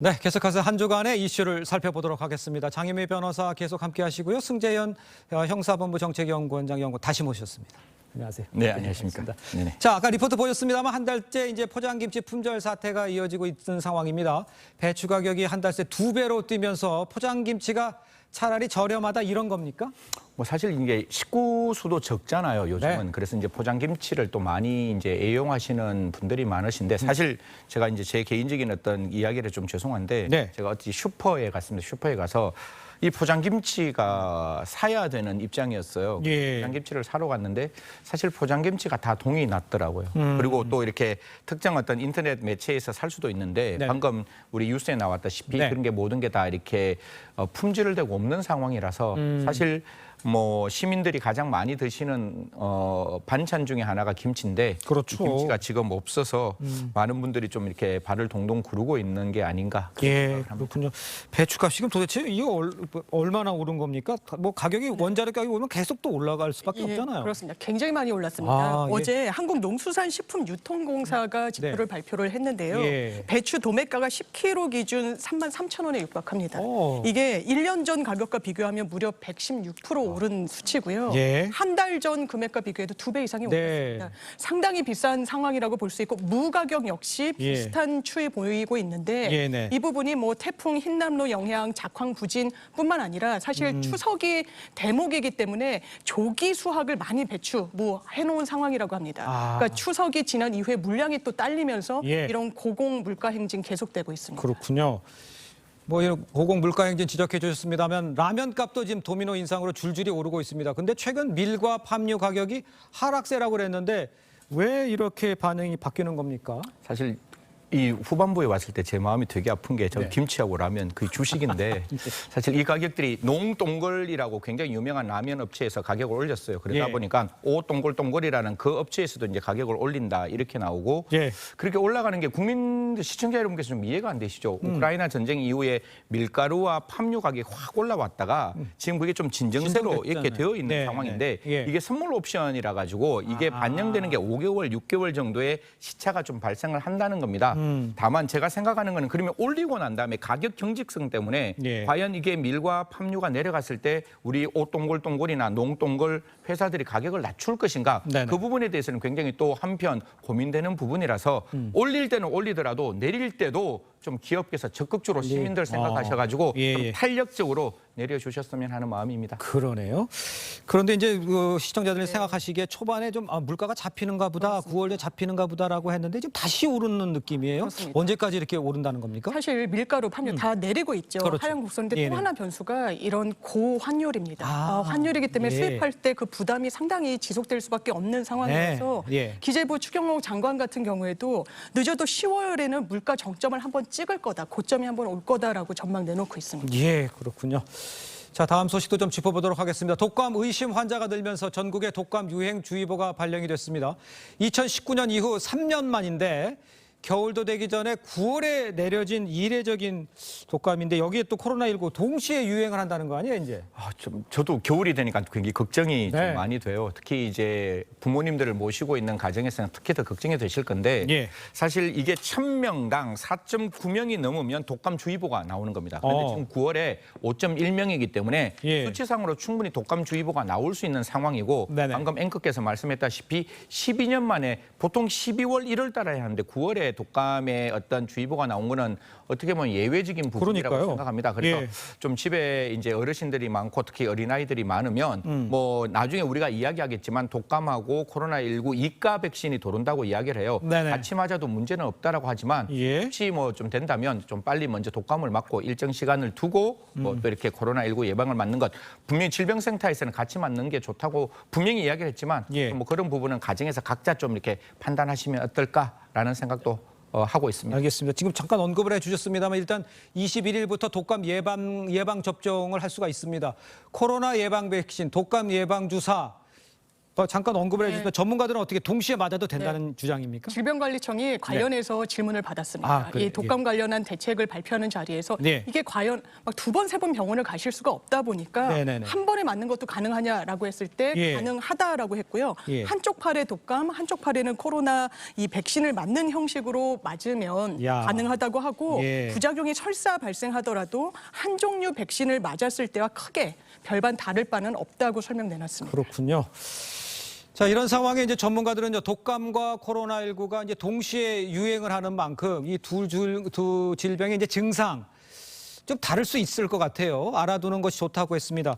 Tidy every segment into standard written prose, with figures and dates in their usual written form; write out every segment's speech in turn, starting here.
네, 계속해서 한 주간의 이슈를 살펴보도록 하겠습니다. 장혜미 변호사 계속 함께하시고요. 승재현 형사본부 정책연구원장 연구 다시 모셨습니다. 안녕하세요. 네, 안녕하십니까. 네네. 자, 아까 리포트 보셨습니다만 한 달째 이제 포장김치 품절 사태가 이어지고 있는 상황입니다. 배추 가격이 한 달 새 2배로 뛰면서 포장김치가 차라리 저렴하다 이런 겁니까? 뭐 사실 이게 식구 수도 적잖아요, 요즘은. 네. 그래서 이제 포장김치를 또 많이 이제 애용하시는 분들이 많으신데 사실 제가 이제 제 개인적인 어떤 이야기를 좀 죄송한데 네. 제가 어디 슈퍼에 갔습니다. 슈퍼에 가서 이 포장김치가 사야 되는 입장이었어요. 예. 포장김치를 사러 갔는데 사실 포장김치가 다 동이 났더라고요. 그리고 또 이렇게 특정 어떤 인터넷 매체에서 살 수도 있는데 네. 방금 우리 뉴스에 나왔다시피 네. 그런 게 모든 게 다 이렇게 품질되고 없는 상황이라서 사실 뭐 시민들이 가장 많이 드시는 반찬 중에 하나가 김치인데 그렇죠. 이 김치가 지금 없어서 많은 분들이 좀 이렇게 발을 동동 구르고 있는 게 아닌가 그런 예, 생각을 합니다. 그렇군요. 배추값 지금 도대체 이거 얼마나 오른 겁니까? 뭐 가격이 원자력 가격이 오르면 계속 또 올라갈 수밖에 없잖아요. 그렇습니다. 굉장히 많이 올랐습니다. 아, 예. 어제 한국농수산식품유통공사가 지표를 발표를 했는데요. 예. 배추 도매가가 10kg 기준 33,000원에 육박합니다. 오. 이게 1년 전 가격과 비교하면 무려 116% 오른 수치고요. 예. 한 달 전 금액과 비교해도 2배 이상이 네. 올랐습니다. 상당히 비싼 상황이라고 볼 수 있고 무 가격 역시 예. 비슷한 추이 보이고 있는데 예, 네. 이 부분이 뭐 태풍 흰남노 영향, 작황 부진뿐만 아니라 사실 추석이 대목이기 때문에 조기 수확을 많이 배추, 무 해놓은 상황이라고 합니다. 아. 그러니까 추석이 지난 이후에 물량이 또 딸리면서 예. 이런 고공 물가 행진 계속되고 있습니다. 그렇군요. 뭐 이런 고공 물가 행진 지적해 주셨습니다만 라면 값도 지금 도미노 인상으로 줄줄이 오르고 있습니다. 근데 최근 밀과 팜유 가격이 하락세라고 그랬는데 왜 이렇게 반응이 바뀌는 겁니까? 사실 이 후반부에 왔을 때 제 마음이 되게 아픈 게 저 네. 김치하고 라면 그 주식인데 사실 이 가격들이 농동걸이라고 굉장히 유명한 라면 업체에서 가격을 올렸어요. 그러다 예. 보니까 오동걸동걸이라는 그 업체에서도 이제 가격을 올린다 이렇게 나오고 예. 그렇게 그렇게 올라가는 게 국민들 시청자 여러분께서 좀 이해가 안 되시죠? 우크라이나 전쟁 이후에 밀가루와 팜유 가격이 확 올라왔다가 지금 그게 좀 진정세로 이렇게 진정됐잖아요. 되어 있는 네, 상황인데 네. 예. 이게 선물 옵션이라 가지고 이게 반영되는 게 5개월, 6개월 정도의 시차가 좀 발생을 한다는 겁니다. 다만 제가 생각하는 거는 그러면 올리고 난 다음에 가격 경직성 때문에 예. 과연 이게 밀과 팜유가 내려갔을 때 우리 옷동골동골이나 농동골 회사들이 가격을 낮출 것인가 네네. 그 부분에 대해서는 굉장히 또 한편 고민되는 부분이라서 올릴 때는 올리더라도 내릴 때도 좀 기업께서 적극적으로 시민들 생각하셔가지고 예, 좀 예. 탄력적으로 내려주셨으면 하는 마음입니다. 그러네요. 그런데 이제 그 시청자들이 생각하시기에 초반에 좀 물가가 잡히는가 보다, 9월에 잡히는가 보다라고 했는데 지금 다시 오르는 느낌이에요. 그렇습니다. 언제까지 이렇게 오른다는 겁니까? 사실 밀가루, 팜유 다 내리고 있죠. 그렇죠. 하향 곡선인데 예, 또 네. 하나 변수가 이런 고환율입니다. 아, 환율이기 때문에 예. 수입할 때 그 부담이 상당히 지속될 수밖에 없는 상황이어서 네, 예. 기재부 추경호 장관 같은 경우에도 늦어도 10월에는 물가 정점을 한번 찍을 거다. 고점이 한번 올 거다라고 전망 내놓고 있습니다. 예, 그렇군요. 자, 다음 소식도 좀 짚어보도록 하겠습니다. 독감 의심 환자가 늘면서 전국에 독감 유행주의보가 발령이 됐습니다. 2019년 이후 3년 만인데 겨울도 되기 전에 9월에 내려진 이례적인 독감인데 여기에 또 코로나19 동시에 유행을 한다는 거 아니에요, 이제? 저도 겨울이 되니까 굉장히 걱정이 네. 좀 많이 돼요. 특히 이제 부모님들을 모시고 있는 가정에서는 특히 더 걱정이 되실 건데 예. 사실 이게 1000명당 4.9명이 넘으면 독감주의보가 나오는 겁니다. 그런데 지금 9월에 5.1명이기 때문에 예. 수치상으로 충분히 독감주의보가 나올 수 있는 상황이고 네네. 방금 앵커께서 말씀했다시피 12년 만에 보통 12월 1월 달에 하는데 9월에 독감의 어떤 주의보가 나온 거는 어떻게 보면 예외적인 부분이라고 그러니까요. 생각합니다. 그래서 예. 좀 집에 이제 어르신들이 많고 특히 어린아이들이 많으면 뭐 나중에 우리가 이야기하겠지만 독감하고 코로나19 이가 백신이 도른다고 이야기를 해요. 네네. 같이 맞아도 문제는 없다라고 하지만 예. 혹시 뭐 좀 된다면 좀 빨리 먼저 독감을 맞고 일정 시간을 두고 뭐 또 이렇게 코로나19 예방을 맞는 것 분명히 질병센터에서는 같이 맞는 게 좋다고 분명히 이야기를 했지만 예. 뭐 그런 부분은 가정에서 각자 좀 이렇게 판단하시면 어떨까라는 생각도 하고 있습니다. 알겠습니다. 지금 잠깐 언급을 해주셨습니다만 일단 21일부터 독감 예방 접종을 할 수가 있습니다. 코로나 예방 백신, 독감 예방 주사 잠깐 언급을 해주시면 전문가들은 어떻게 동시에 맞아도 된다는 주장입니까? 질병관리청이 관련해서 질문을 받았습니다. 아, 그래요? 이 독감 관련한 대책을 발표하는 자리에서 네. 이게 과연 막 두 번, 세 번 병원을 가실 수가 없다 보니까 네네네. 한 번에 맞는 것도 가능하냐라고 했을 때 예. 가능하다라고 했고요. 예. 한쪽 팔에 독감, 한쪽 팔에는 코로나 이 백신을 맞는 형식으로 맞으면 야. 가능하다고 하고 예. 부작용이 설사 발생하더라도 한 종류 백신을 맞았을 때와 크게 별반 다를 바는 없다고 설명내놨습니다. 그렇군요. 자, 이런 상황에 이제 전문가들은 독감과 코로나19가 이제 동시에 유행을 하는 만큼 이 두 질병의 이제 증상 좀 다를 수 있을 것 같아요. 알아두는 것이 좋다고 했습니다.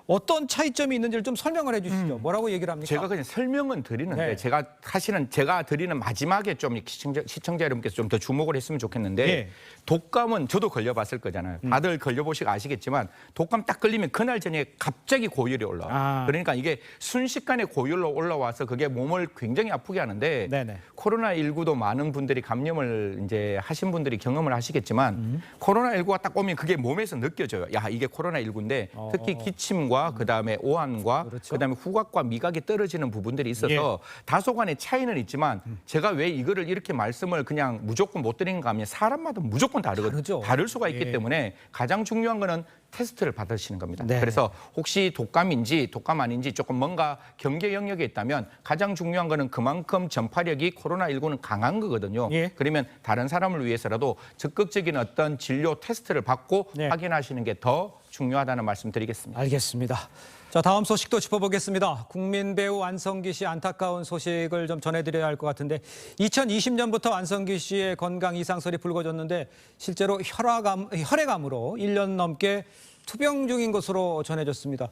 어떤 차이점이 있는지를 좀 설명을 해주시죠. 뭐라고 얘기를 합니까? 제가 그냥 설명은 드리는데 네. 제가 사실은 제가 드리는 마지막에 좀 시청자 여러분께서 좀 더 주목을 했으면 좋겠는데 네. 독감은 저도 걸려봤을 거잖아요. 다들 걸려보시고 아시겠지만 독감 딱 걸리면 그날 저녁에 갑자기 고열이 올라와요. 아. 그러니까 이게 순식간에 고열로 올라와서 그게 몸을 굉장히 아프게 하는데 네네. 코로나19도 많은 분들이 감염을 이제 하신 분들이 경험을 하시겠지만 코로나19가 딱 오면 그게 몸에서 느껴져요. 야, 이게 코로나19인데 특히 기침과 그다음에 오한과 그렇죠. 그다음에 후각과 미각이 떨어지는 부분들이 있어서 예. 다소간의 차이는 있지만 제가 왜 이거를 이렇게 말씀을 그냥 무조건 못 드리는가 하면 사람마다 무조건 다르죠. 다르거든요. 다를 수가 있기 예. 때문에 가장 중요한 거는 테스트를 받으시는 겁니다. 네. 그래서 혹시 독감인지 독감 아닌지 조금 뭔가 경계 영역에 있다면 가장 중요한 거는 그만큼 전파력이 코로나19는 강한 거거든요. 예. 그러면 다른 사람을 위해서라도 적극적인 어떤 진료 테스트를 받고 네. 확인하시는 게 더 중요하다는 말씀 드리겠습니다. 알겠습니다. 자, 다음 소식도 짚어보겠습니다. 국민 배우 안성기 씨 안타까운 소식을 좀 전해드려야 할 것 같은데 2020년부터 안성기 씨의 건강 이상설이 불거졌는데 실제로 혈액암으로 1년 넘게 투병 중인 것으로 전해졌습니다.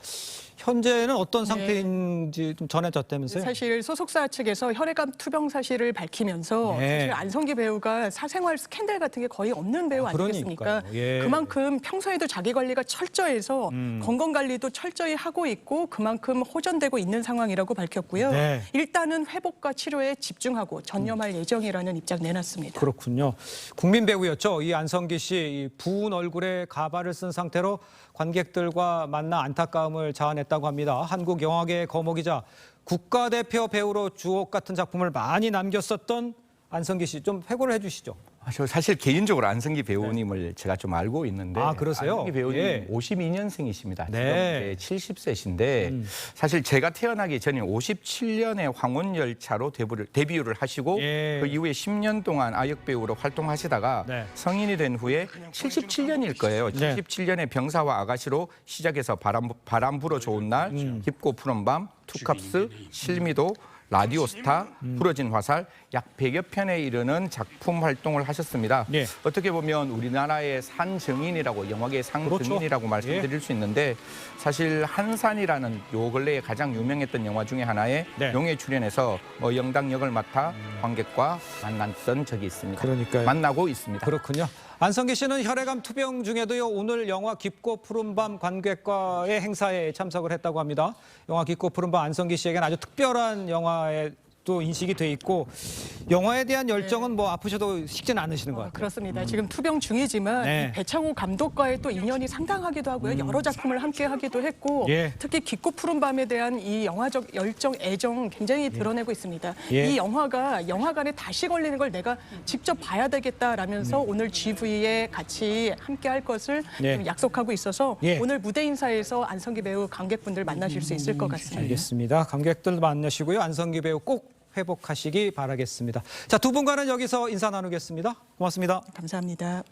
현재는 어떤 상태인지 좀 전해졌다면서요? 사실 소속사 측에서 혈액암 투병 사실을 밝히면서 네. 사실 안성기 배우가 사생활 스캔들 같은 게 거의 없는 배우 아니겠습니까? 그러니까요. 예. 그만큼 평소에도 자기 관리가 철저해서 건강 관리도 철저히 하고 있고 그만큼 호전되고 있는 상황이라고 밝혔고요. 네. 일단은 회복과 치료에 집중하고 전념할 예정이라는 입장 내놨습니다. 그렇군요. 국민 배우였죠. 이 안성기 씨 이 부은 얼굴에 가발을 쓴 상태로 관객들과 만나 안타까움을 자아냈다고 합니다. 한국 영화계의 거목이자 국가대표 배우로 주옥 같은 작품을 많이 남겼었던 안성기 씨 좀 회고를 해주시죠. 저 사실 개인적으로 안성기 배우님을 제가 좀 알고 있는데 아, 그러세요? 안성기 배우님 예. 52년생이십니다. 네. 지금 70세신데 사실 제가 태어나기 전에 57년에 황혼열차로 데뷔를 하시고 예. 그 이후에 10년 동안 아역 배우로 활동하시다가 네. 성인이 된 후에 77년일 거예요. 네. 77년에 병사와 아가씨로 시작해서 바람 불어 좋은 날, 깊고 푸른 밤, 투캅스, 실미도, 라디오 스타, 부러진 화살 약 100여 편에 이르는 작품 활동을 하셨습니다. 네. 어떻게 보면 우리나라의 산증인이라고 영화계의 상증인이라고 그렇죠. 말씀드릴 수 있는데 사실 한산이라는 요 근래에 가장 유명했던 영화 중에 하나에 네. 용에 출연해서 영당 역을 맡아 관객과 만났던 적이 있습니다. 그러니까요. 만나고 있습니다. 그렇군요. 안성기 씨는 혈액암 투병 중에도요. 오늘 영화 깊고 푸른 밤 관객과의 행사에 참석을 했다고 합니다. 영화 깊고 푸른 밤 안성기 씨에게는 아주 특별한 영화에 또 인식이 돼 있고 영화에 대한 열정은 뭐 아프셔도 식지는 않으시는 것 같아요. 그렇습니다. 지금 투병 중이지만 네. 이 배창호 감독과의 또 인연이 상당하기도 하고요. 여러 작품을 함께 하기도 했고 예. 특히 깊고 푸른 밤에 대한 이 영화적 열정, 애정 굉장히 드러내고 있습니다. 예. 이 영화가 영화관에 다시 걸리는 걸 내가 직접 봐야 되겠다라면서 오늘 GV에 같이 함께 할 것을 네. 좀 약속하고 있어서 예. 오늘 무대 인사에서 안성기 배우 관객분들 만나실 수 있을 것 같습니다. 알겠습니다. 관객들 만나시고요. 안성기 배우 꼭 회복하시기 바라겠습니다. 자, 두 분과는 여기서 인사 나누겠습니다. 고맙습니다. 감사합니다.